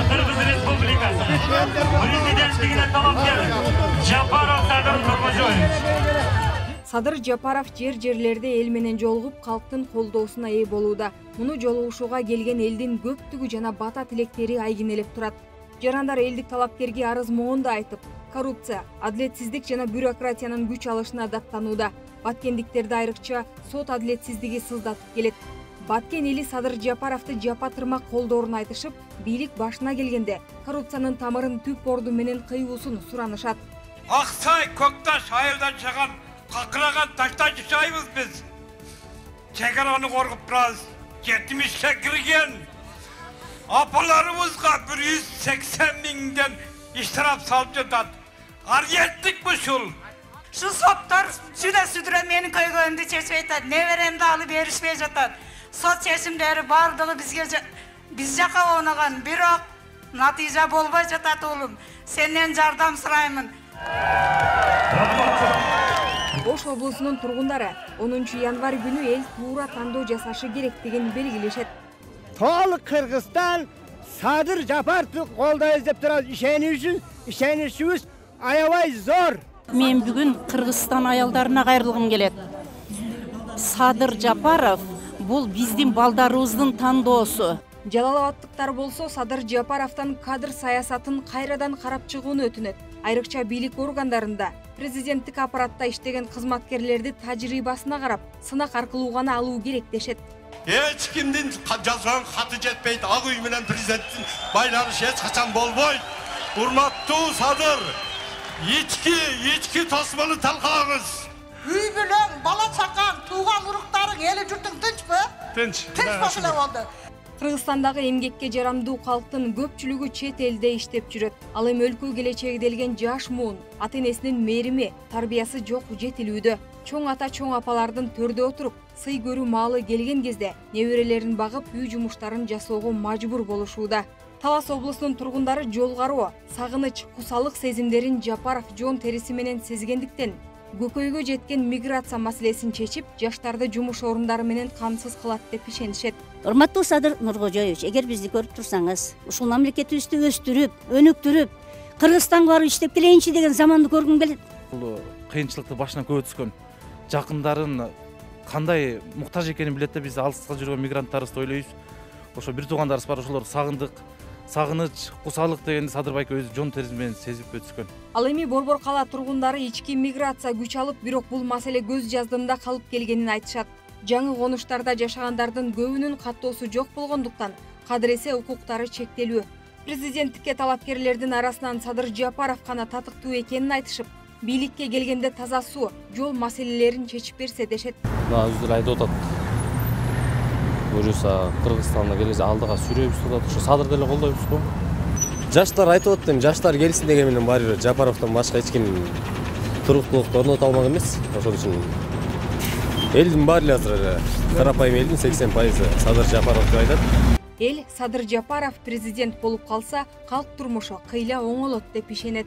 Kırgız Respublikası Prezidentliğine talapkar Japarov Sadır Nurko'joyevich. Sadır Japarov жер-жерлерде эл менен жолугуп, калктын колдоосуна ээ болууда. Муну жолугушууга келген элдин көптүгү жана бата тилектери айгинелеп турат. Жарандар элдик талапкерге арыз моонду айтып, коррупция, адилетсиздик жана бюрократиянын күч алышына даттанууда. Баткендиктерди айрыкча сот адилетсиздиги сыздатып келет. Баткен эли Садыр Жапаровду жапа тырмак колдоорун айтышып, бийлик башына келгенде коррупциянын тамырын түп орду менен кыюусун суранышат. Аксай, Көкташ айылдан чыган какыраган таштан жашайбыз биз. Чегараны коргуп турабыз. 70'e кирген апаларыбызга 180 миңден иштирап салып жатат. Арьеттик бушул. Şu sottар süre менин көйгөйүмдү чечпей атат. Неберемди алып беришпей жатат. Сот чечимдери бардыгы биз жака оонаган, бирок натыйжа болбой жатат улум. Сенден жардам сураймын. Ош облусунун тургундары 10 январь күнү эл туура тандоо жасашы керектигин белгилешет. Толук Кыргызстан Садыр Жапаровду колдойбуз деп турабыз. Ишеничибиз аябай зор. Мен бүгүн Кыргызстан аялдарына кайрылгым келет. Садыр Жапаров бул биздин балдарыбыздын тандоосу. Жалалабадтыктар болсо Садыр Жапаровдон кадр саясатын кайрадан карап чыгууну өтүнөт. Айрыкча бийлик органдарында президенттик аппаратта иштеген кызматкерлерди тажрыйбасына карап, сынак аркылуу гана алуу керек дешет. Эч кимдин жазган хаты жетпейт. Ак үй менен президенттин байланышы эч качан болбойт. Урматтуу Садыр, ички тосмону талкаңыз. Үй билен бала чакан, тууган уруктарың, эли журтуң тынчпы? Тынч. Тынч болду. Кыргызстандагы эмгекке жарамдуу калктын көпчүлүгү чет элде иштеп жүрөт. Ал эми өлкө келечеги делген жаш муун, ата-энесинин мээрими, тарбиясы жок жетилүүдө. Чоң ата, чоң апалардын төрдө отуруп, сый көрүү маалы келген кезде неберелерин багып, үй жумуштарын жасоого мажбур болушууда. Талас облусунун тургундары жолгароо, сагыныч, кусалык сезимдерин Жапаров жон териси менен сезгендиктен көкөйгө жеткен миграция маселесин чечип, жаштарды жумуш орундары менен камсыз кылат деп ишенишет. Урматтуу Садыр Нуркожоевич, эгер бизди көрүп турсаңыз, ушул мамлекетибизди өстүрүп, өнүктүрүп, Кыргызстанга барып иштеп келейинчи деген заманды көргүм келет. Бул кыйынчылыкты башынан көп өткөн жакындарын кандай муктаж экенин билет да, биз алыска жүргөн мигранттарыбызды ойлойбуз. Ошо бир туугандарыбыз бар, ошолор сагыныч, кусалык дегенди Садыр байке өзү жон териси менен сезип өткөн. Ал эми Борбор кала тургундары ички миграция күч алып, бирок бул маселе көз жаздымда калып келгенин айтышат. Жаңы конуштарда жашагандардын көбүнүн каттоосу жок болгондуктан кадыресе укуктары чектелүү. Президенттикке талапкерлердин арасынан Садыр Жапаров гана татыктуу экенин айтышып, бийликке келгенде таза суу, жол маселелерин чечип берсе дешет. Өздөрү айтып атат. Буюрса Кыргызстанга келсе алдыга сүрөбүз деп атат. Ошо Садыр деле колдойбуз го. Жаштар айтып атты, жаштар келсин деген менен баары Жапаровдон башка эч ким туруктуулукту орното алмак эмес. Ошол үчүн элдин баары азыр карапайым элдин 80% Садыр Жапаров деп айтат. Эл Садыр Жапаров президент болуп калса, калк турмушу кыйла оңолот деп ишенет.